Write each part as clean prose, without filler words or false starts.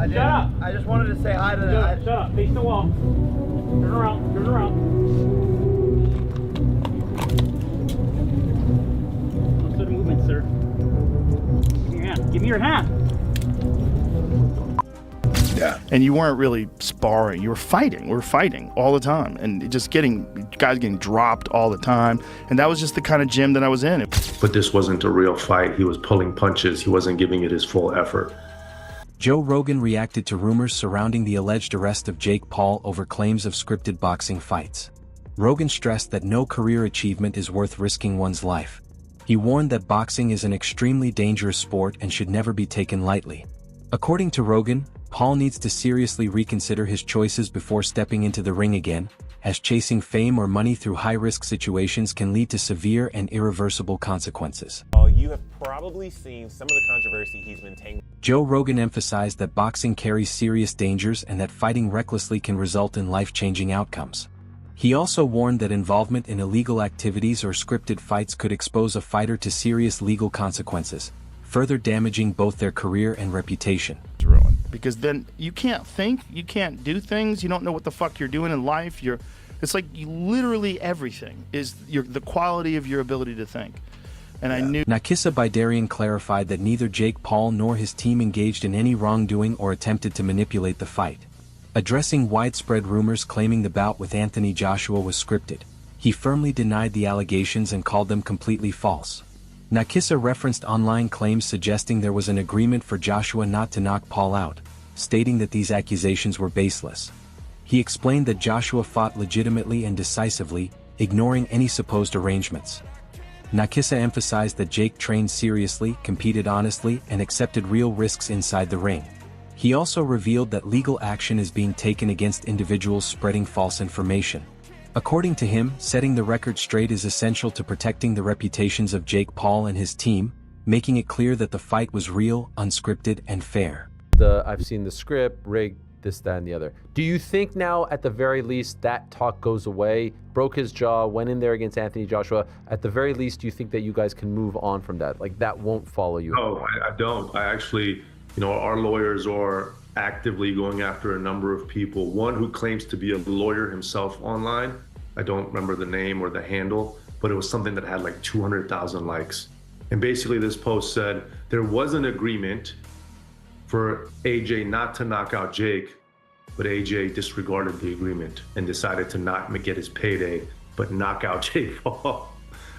I did. Shut up. I just wanted to say hi to them. Shut up. Face the wall. Turn around. Turn around. Look at the movement, sir. Give me your hand. Give me your hand. Yeah. And you weren't really sparring. You were fighting. We were fighting all the time. And just guys getting dropped all the time. And that was just the kind of gym that I was in. But this wasn't a real fight. He was pulling punches. He wasn't giving it his full effort. Joe Rogan reacted to rumors surrounding the alleged arrest of Jake Paul over claims of scripted boxing fights. Rogan stressed that no career achievement is worth risking one's life. He warned that boxing is an extremely dangerous sport and should never be taken lightly. According to Rogan, Paul needs to seriously reconsider his choices before stepping into the ring again, as chasing fame or money through high-risk situations can lead to severe and irreversible consequences. You have probably seen some of the controversy he's been tangled. Joe Rogan emphasized that boxing carries serious dangers and that fighting recklessly can result in life-changing outcomes. He also warned that involvement in illegal activities or scripted fights could expose a fighter to serious legal consequences, further damaging both their career and reputation. Because then you can't think, you can't do things, you don't know what the fuck you're doing in life. It's like literally everything is the quality of your ability to think. And I knew. Nakisa Bidarian clarified that neither Jake Paul nor his team engaged in any wrongdoing or attempted to manipulate the fight. Addressing widespread rumors claiming the bout with Anthony Joshua was scripted, he firmly denied the allegations and called them completely false. Nakisa referenced online claims suggesting there was an agreement for Joshua not to knock Paul out, stating that these accusations were baseless. He explained that Joshua fought legitimately and decisively, ignoring any supposed arrangements. Nakisa emphasized that Jake trained seriously, competed honestly, and accepted real risks inside the ring. He also revealed that legal action is being taken against individuals spreading false information. According to him, setting the record straight is essential to protecting the reputations of Jake Paul and his team, making it clear that the fight was real, unscripted, and fair. I've seen the script, rigged, this, that, and the other. Do you think now, at the very least, that talk goes away? Broke his jaw, went in there against Anthony Joshua. At the very least, do you think that you guys can move on from that? Like, that won't follow you? No, I don't. I actually, our lawyers are actively going after a number of people. One who claims to be a lawyer himself online. I don't remember the name or the handle, but it was something that had like 200,000 likes. And basically this post said there was an agreement for AJ not to knock out Jake, but AJ disregarded the agreement and decided to not get his payday, but knock out Jake Paul.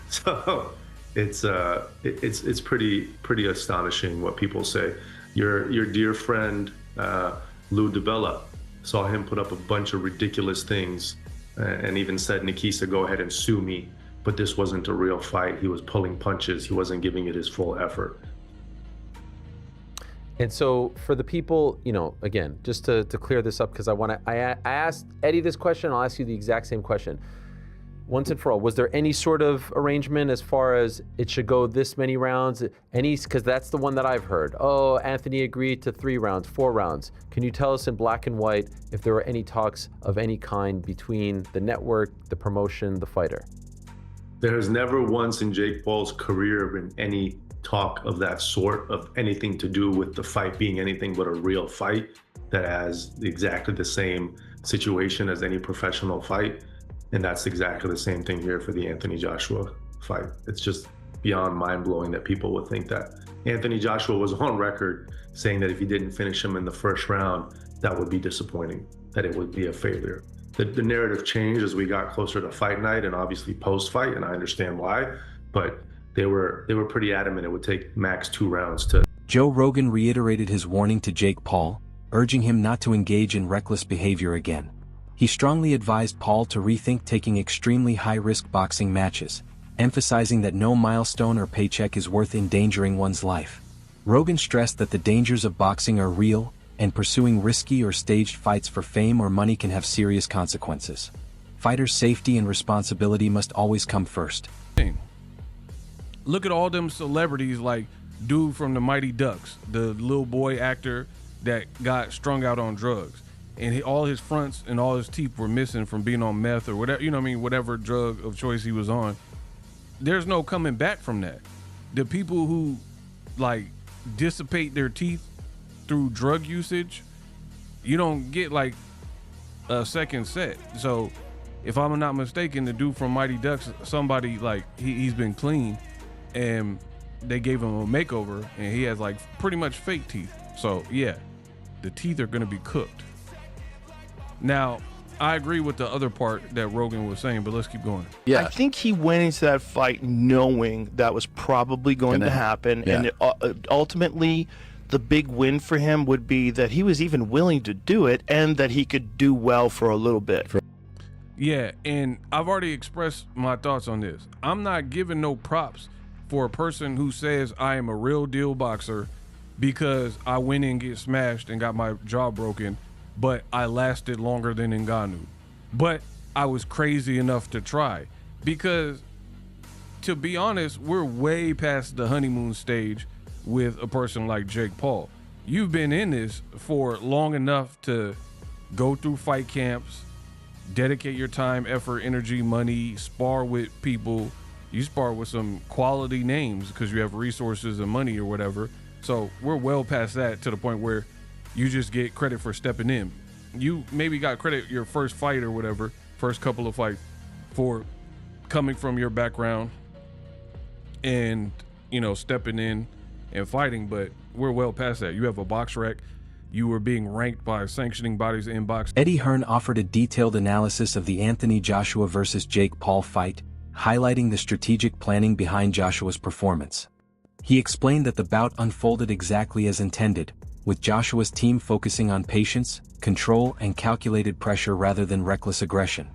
So it's pretty astonishing what people say. Your dear friend Lou DiBella, saw him put up a bunch of ridiculous things and even said, Nakisa, go ahead and sue me. But this wasn't a real fight. He was pulling punches. He wasn't giving it his full effort. And so for the people, again, just to clear this up, because I asked Eddie this question, I'll ask you the exact same question. Once and for all, was there any sort of arrangement as far as it should go this many rounds? Because that's the one that I've heard. Oh, Anthony agreed to 3 rounds, 4 rounds. Can you tell us in black and white if there were any talks of any kind between the network, the promotion, the fighter? There has never once in Jake Paul's career been any talk of that sort, of anything to do with the fight being anything but a real fight that has exactly the same situation as any professional fight. And that's exactly the same thing here for the Anthony Joshua fight. It's just beyond mind-blowing that people would think that. Anthony Joshua was on record saying that if he didn't finish him in the first round, that would be disappointing, that it would be a failure. The narrative changed as we got closer to fight night and obviously post-fight, and I understand why, but they were pretty adamant it would take max 2 rounds to. Joe Rogan reiterated his warning to Jake Paul, urging him not to engage in reckless behavior again. He strongly advised Paul to rethink taking extremely high-risk boxing matches, emphasizing that no milestone or paycheck is worth endangering one's life. Rogan stressed that the dangers of boxing are real, and pursuing risky or staged fights for fame or money can have serious consequences. Fighters' safety and responsibility must always come first. Look at all them celebrities like dude from the Mighty Ducks, the little boy actor that got strung out on drugs. And all his fronts and all his teeth were missing from being on meth or whatever, whatever drug of choice he was on. There's no coming back from that. The people who dissipate their teeth through drug usage you don't get like a second set. So if I'm not mistaken, the dude from Mighty Ducks, somebody like he's been clean and they gave him a makeover and he has like pretty much fake teeth. So yeah, the teeth are gonna be cooked. Now, I agree with the other part that Rogan was saying, but let's keep going. I think he went into that fight knowing that was probably going to happen. Yeah. And ultimately, the big win for him would be that he was even willing to do it and that he could do well for a little bit. Yeah, and I've already expressed my thoughts on this. I'm not giving no props for a person who says I am a real deal boxer because I went and get smashed and got my jaw broken, but I lasted longer than Ngannou. But I was crazy enough to try. Because, to be honest, we're way past the honeymoon stage with a person like Jake Paul. You've been in this for long enough to go through fight camps, dedicate your time, effort, energy, money, spar with people. You spar with some quality names because you have resources and money or whatever. So we're well past that, to the point where you just get credit for stepping in. You maybe got credit your first fight or whatever, first couple of fights, for coming from your background and, you know, stepping in and fighting, but we're well past that. You have a box rec. You were being ranked by sanctioning bodies in boxing. Eddie Hearn offered a detailed analysis of the Anthony Joshua versus Jake Paul fight, highlighting the strategic planning behind Joshua's performance. He explained that the bout unfolded exactly as intended, with Joshua's team focusing on patience, control, and calculated pressure rather than reckless aggression.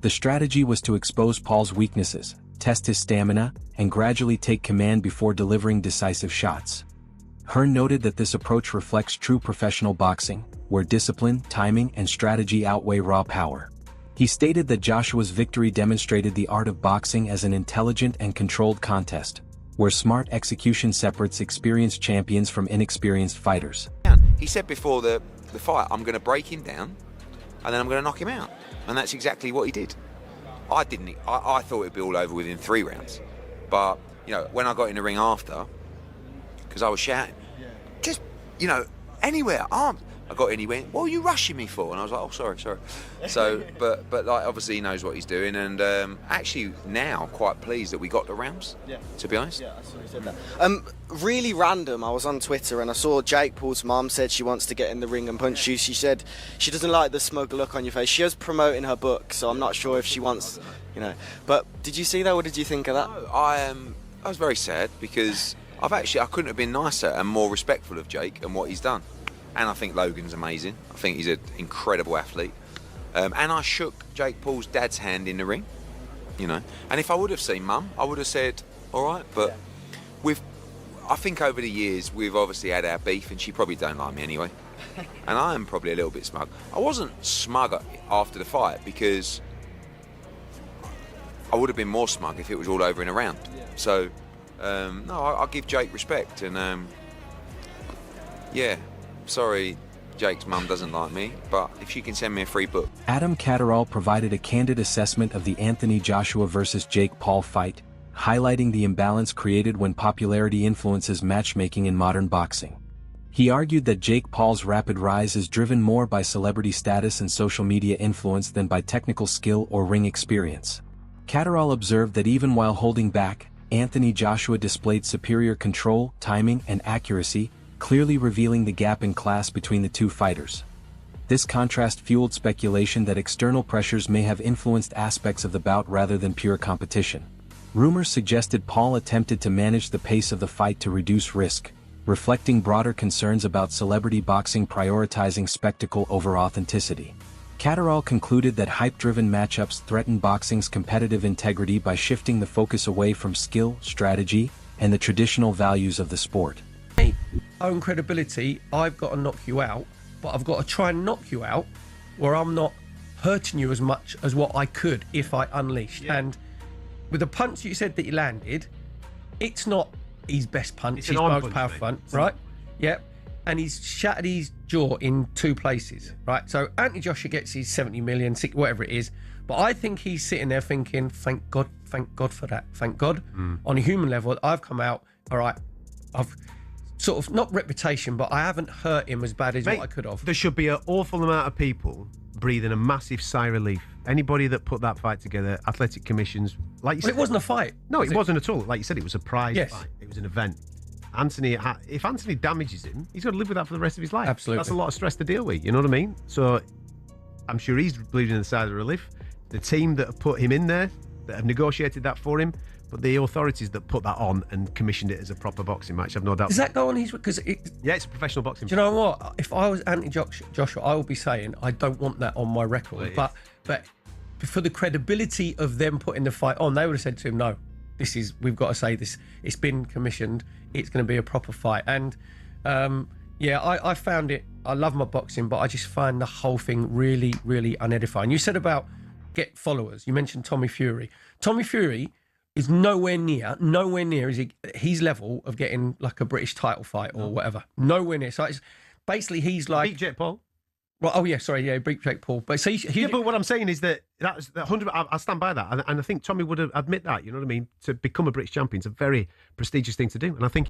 The strategy was to expose Paul's weaknesses, test his stamina, and gradually take command before delivering decisive shots. Hearn noted that this approach reflects true professional boxing, where discipline, timing, and strategy outweigh raw power. He stated that Joshua's victory demonstrated the art of boxing as an intelligent and controlled contest, where smart execution separates experienced champions from inexperienced fighters. He said before the fight, I'm going to break him down and then I'm going to knock him out. And that's exactly what he did. I thought it'd be all over within 3 rounds. But, you know, when I got in the ring after, because I was shouting, just, you know, anywhere, arms. I got in, he went, what are you rushing me for? And I was like, oh, sorry. So, but like, obviously he knows what he's doing, and actually now quite pleased that we got the rounds, to be honest. Yeah, I saw you said that. Really random, I was on Twitter and I saw Jake Paul's mum said she wants to get in the ring and punch you. She said she doesn't like the smug look on your face. She is promoting her book, so I'm not sure if she wants, you know. But did you see that? What did you think of that? No, I was very sad because I couldn't have been nicer and more respectful of Jake and what he's done. And I think Logan's amazing. I think he's an incredible athlete. And I shook Jake Paul's dad's hand in the ring, you know. And if I would have seen Mum, I would have said, all right. But I think over the years, we've obviously had our beef, and she probably don't like me anyway. And I am probably a little bit smug. I wasn't smug after the fight because I would have been more smug if it was all over in a round. So, no, I give Jake respect. And, yeah. Sorry, Jake's mum doesn't like me, but if she can send me a free book. Adam Catterall provided a candid assessment of the Anthony Joshua versus Jake Paul fight, highlighting the imbalance created when popularity influences matchmaking in modern boxing. He argued that Jake Paul's rapid rise is driven more by celebrity status and social media influence than by technical skill or ring experience. Catterall observed that even while holding back, Anthony Joshua displayed superior control, timing, and accuracy, clearly revealing the gap in class between the two fighters. This contrast fueled speculation that external pressures may have influenced aspects of the bout rather than pure competition. Rumors suggested Paul attempted to manage the pace of the fight to reduce risk, reflecting broader concerns about celebrity boxing prioritizing spectacle over authenticity. Catterall concluded that hype-driven matchups threaten boxing's competitive integrity by shifting the focus away from skill, strategy, and the traditional values of the sport. Own credibility, I've got to knock you out, but I've got to try and knock you out where I'm not hurting you as much as what I could if I unleashed. And with the punch you said that he landed, it's not his best punch, his most powerful punch, right? Yep. And he's shattered his jaw in 2 places, right? So Anthony Joshua gets his 70 million, whatever it is, but I think he's sitting there thinking, thank God for that. Thank God. On a human level, I've come out, all right, sort of not reputation, but I haven't hurt him as bad as Mate, what I could have. There should be an awful amount of people breathing a massive sigh of relief. Anybody that put that fight together, athletic commissions, like you said, Well, it wasn't a fight. No, it wasn't at all. Like you said, it was a prize Yes. fight. It was an event. If Anthony damages him, he's got to live with that for the rest of his life. Absolutely. That's a lot of stress to deal with. You know what I mean? So I'm sure he's bleeding the side of relief. The team that have put him in there, that have negotiated that for him, but the authorities that put that on and commissioned it as a proper boxing match, I've no doubt. Does that go on his? Because yeah, it's a professional boxing. Do you know what? If I was Joshua, I would be saying I don't want that on my record. Well, but for the credibility of them putting the fight on, they would have said to him, "No, we've got to say this. It's been commissioned. It's going to be a proper fight." And I found it. I love my boxing, but I just find the whole thing really, really unedifying. You said about get followers. You mentioned Tommy Fury. Tommy Fury is nowhere near his level of getting like a British title fight or whatever. Nowhere near. So it's basically he's like beat Jake Paul. Well, beat Jake Paul. But so but what I'm saying is that's 100. I stand by that, and I think Tommy would admit that. You know what I mean? To become a British champion is a very prestigious thing to do, and I think